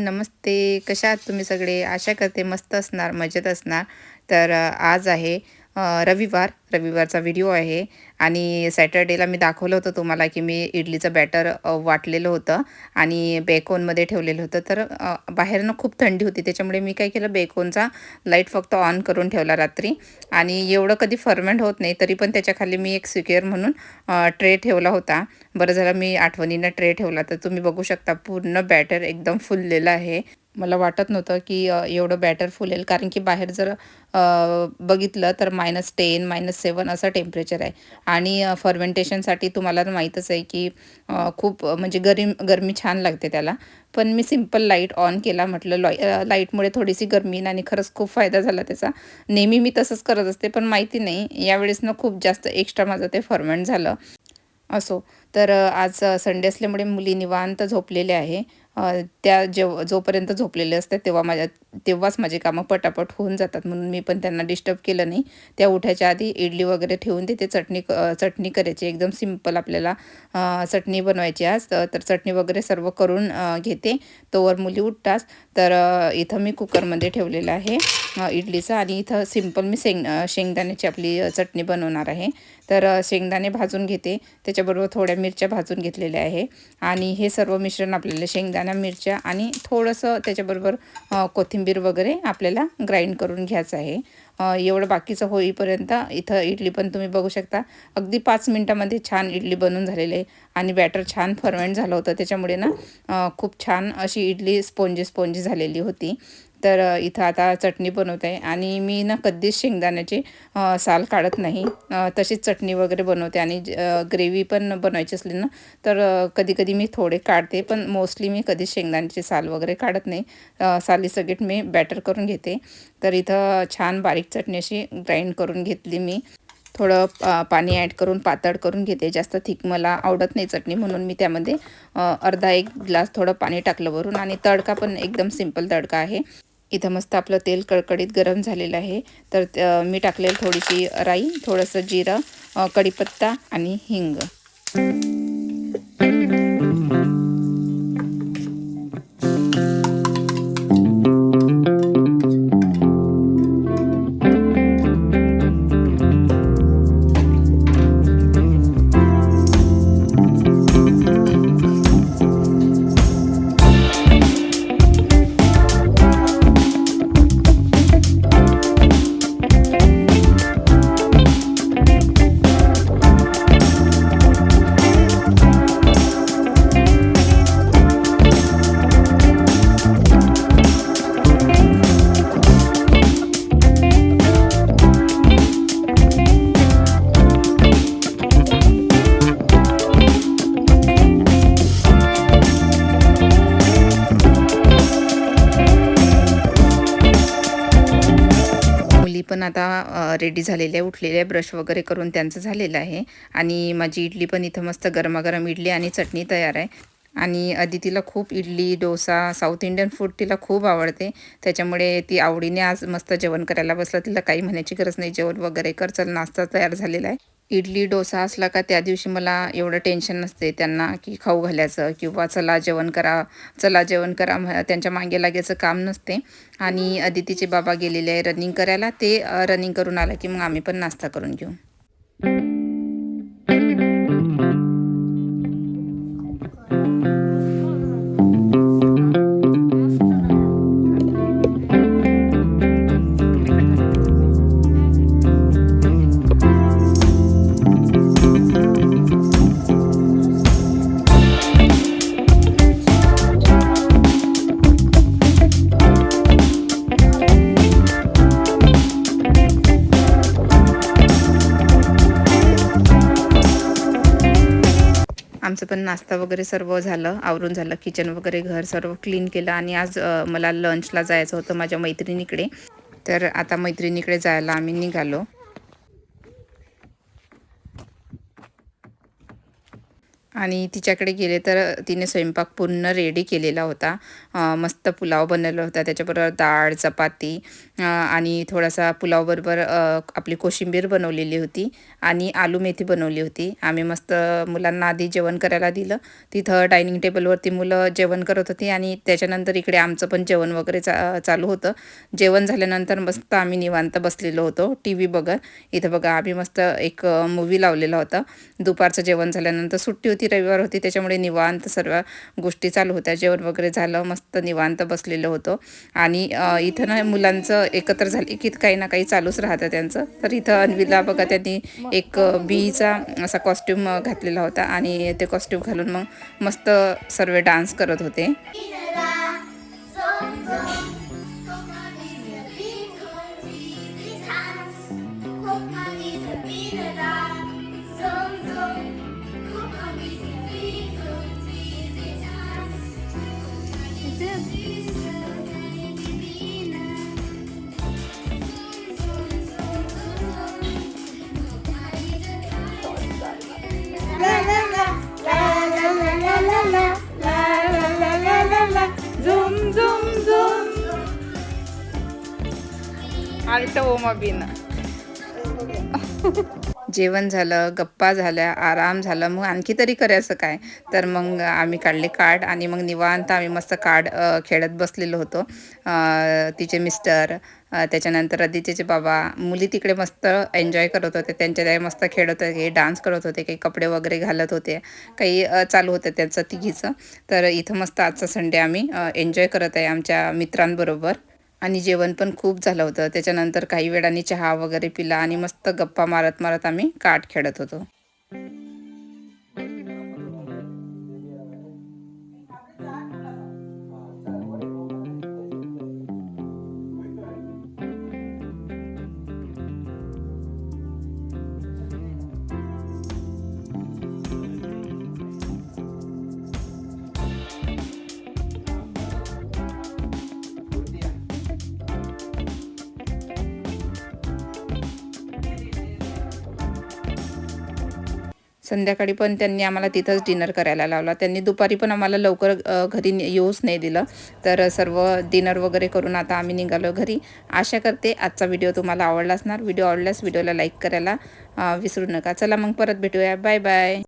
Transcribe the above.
नमस्ते. कशा आहात तुम्ही सगळे? आशा करते मस्त असणार, मजेत असणार. तर आज आहे रविवार. रविवारचा व्हिडिओ आहे आणि सॅटर्डेला मी दाखवलं होतं तुम्हाला, की मी इडलीचं बॅटर वाटलेलं होतं आणि बेक ठेवलेलं होतं. तर बाहेरनं खूप थंडी होती. त्याच्यामुळे मी काय केलं, बेक लाईट फक्त ऑन करून ठेवला रात्री आणि एवढं कधी फर्मेंट होत नाही. तरी पण त्याच्याखाली मी एक सिक्युअर म्हणून ट्रे ठेवला होता. बरं झालं मी आठवणीनं ट्रे ठेवला. तर तुम्ही बघू शकता पूर्ण बॅटर एकदम फुललेलं आहे. मला वाटत नव्हतं की एवढं बॅटर फुलेल, कारण की बाहेर जर बघितलं तर -10 -7 असं टेम्परेचर आहे आणि फर्मेंटेशनसाठी तुम्हाला तर माहीतच आहे की खूप म्हणजे गरमी छान लागते त्याला. पण मी सिंपल लाईट ऑन केला, म्हटलं लाईटमुळे थोडीशी गरमी आणि खरंच खूप फायदा झाला त्याचा. नेहमी मी तसंच करत असते, पण माहिती नाही यावेळेस ना खूप जास्त एक्स्ट्रा माझं ते फर्मेंट झालं. असो. तर आज संडे असल्यामुळे मुली निवांत झोपलेल्या आहे. त्या जोपर्यंत झोपलेले असतात तेव्हाच माझी कामं पटापट होऊन जातात, म्हणून मी पण त्यांना डिस्टर्ब केलं नाही. त्या उठायच्या आधी इडली वगैरे ठेवून देते. चटणी करायची एकदम सिंपल आपल्याला. चटणी बनवायची आज. तर चटणी वगैरे सर्व करून घेते. तोवर मुली उठताच. तर इथं मी कुकरमध्ये ठेवलेलं आहे इडलीचं आणि इथं सिंपल मी शेंगदाण्याची आपली चटणी बनवणार आहे. तर शेंगदाणे भाजून घेते. त्याच्याबरोबर थोड्या मिरच्या भाजून घेतलेल्या आहे आणि हे सर्व मिश्रण आपल्याला शेंगदाणा, मिरच्या आणि थोडंसं त्याच्याबरोबर कोथिंबीर वगैरे आपल्याला ग्राइंड करून घ्यायचं आहे. एवढं बाकीचं होईपर्यंत इथं इडली पण तुम्ही बघू शकता. अगदी 5 मिनिटामध्ये छान इडली बनून झालेली आहे आणि बॅटर छान फर्मेंट झालं होतं. त्याच्यामुळे ना खूप छान अशी इडली स्पॉन्जी झालेली होती. तर इथं आता चटणी बनवत आहे आणि मी ना कधीच शेंगदाण्याचे साल काढत नाही. तशीच चटणी वगैरे बनवते आणि ग्रेव्ही पण बनवायची असली ना तर कधी-कधी मी थोडे काढते, पण मोस्टली मी कधीच शेंगदाण्याचे साल वगैरे काढत नाही. सालीसकट मी बॅटर करून घेते. तर इथं छान बारीक चटणी अशी ग्राइंड करून घेतली मी. थोडं पाणी ॲड करून पातळ करून घेते. जास्त थिक मला आवडत नाही चटणी, म्हणून मी त्यामध्ये अर्धा 1 ग्लास थोडं पाणी टाकलं वरून आणि तडका पण एकदम सिंपल तडका आहे. इथं मस्त आपलं तेल कडकडीत गरम झालेलं आहे. तर मी टाकलेलं थोडीशी राई, थोडंसं जिरं, कढीपत्ता आणि हिंग. मुली पण आता रेडी झालेल्या आहे, उठलेल्या आहे, ब्रश वगैरे करून त्यांचं झालेलं आहे आणि माझी इडली पण इथं मस्त गरमागरम इडली आणि चटणी तयार आहे. आणि अदितीला खूप idli, dosa, south Indian food तिला खूप आवडते. त्याच्यामुळे ती आवडीने आज मस्त जेवण करायला बसला. तिला काही म्हणायची गरज नाही, जेवण वगैरे कर, चल नाश्ता तयार झालेला आहे. इडली, डोसा असला का त्या दिवशी मला एवढं टेन्शन नसते त्यांना, की खाऊ घालायचं किंवा चला जेवण करा, चला जेवण करा, त्यांच्या मागे लागायचं काम नसते. आणि अदितीचे बाबा गेलेले आहे रनिंग करायला. ते रनिंग करून आलं की मग आम्ही पण नाश्ता करून घेऊ. आमचं पण नाश्ता वगैरे सर्व झालं, आवरून झालं. किचन वगैरे घर सर्व क्लीन केलं आणि आज मला लंचला जायचं होतं माझ्या मैत्रिणीकडे. तर आता मैत्रिणीकडे जायला आम्ही निघालो. आणि तिच्याकडे गेले तर तिने स्वयंपाक पूर्ण रेडी केलेला होता. मस्त पुलाव बनवला होता, त्याच्याबरोबर डाळ, चपाती आणि थोडासा पुलावबरोबर आपली कोशिंबीर बनवलेली होती आणि आलू मेथी बनवली होती. आम्ही मस्त मुलांना आधी जेवण करायला दिलं. तिथं डायनिंग टेबलवरती मुलं जेवण करत होती आणि त्याच्यानंतर इकडे आमचं पण जेवण वगैरे चालू होतं. जेवण झाल्यानंतर मस्त आम्ही निवांत बसलेलो होतो टी व्ही बघत. इथं बघा आम्ही मस्त एक मूवी लावलेला होता. दुपारचं जेवण झाल्यानंतर सुट्टी होती, रविवार होती, त्याच्यामुळे निवांत सर्व गोष्टी चालू होत्या. जेवण वगैरे झालं, मस्त निवांत बसलेलं होतं. आणि इथं ना मुलांचं एकत्र झाले की काही ना काही चालूच राहतं त्यांचं. तर इथं अन्वीला बघा त्यांनी एक बीचा असा कॉस्ट्यूम घातलेला होता आणि ते कॉस्ट्यूम घालून मग मस्त सर्व डान्स करत होते. जेवण झालं, गप्पा झाल्या, आराम झाला, मग आणखी तरी करायचं काय. तर मग आम्ही काढले कार्ड आणि मग निवांत आम्ही मस्त कार्ड खेळत बसलेलो होतो. तिचे मिस्टर, त्याच्यानंतर आदित्यचे बाबा, मुली तिकडे मस्त एन्जॉय करत होते. त्यांच्या त्या मस्त खेळत होते, डान्स करत होते, काही कपडे वगैरे घालत होते, काही चालू होतं त्यांचं तिघीचं. तर इथं मस्त आजचा संडे आम्ही एन्जॉय करत आहे आमच्या मित्रांबरोबर. आणि जेवण पण खूप झालं होतं. त्याच्यानंतर काही वेळाने चहा वगैरे पिला आणि मस्त गप्पा मारत मारत आम्ही कार्ड खेळत होतो. संध्याकाळी पण त्यांनी आम्हाला तिथंच डिनर करायला लावला. त्यांनी दुपारी पण आम्हाला लवकर घरी येऊच नाही दिलं. तर सर्व डिनर वगैरे करून आता आम्ही निघालो घरी. आशा करते आजचा व्हिडिओ तुम्हाला आवडला असणार. व्हिडिओ आवडल्यास व्हिडिओला लाईक करायला विसरू नका. चला मग परत भेटूया. Bye bye.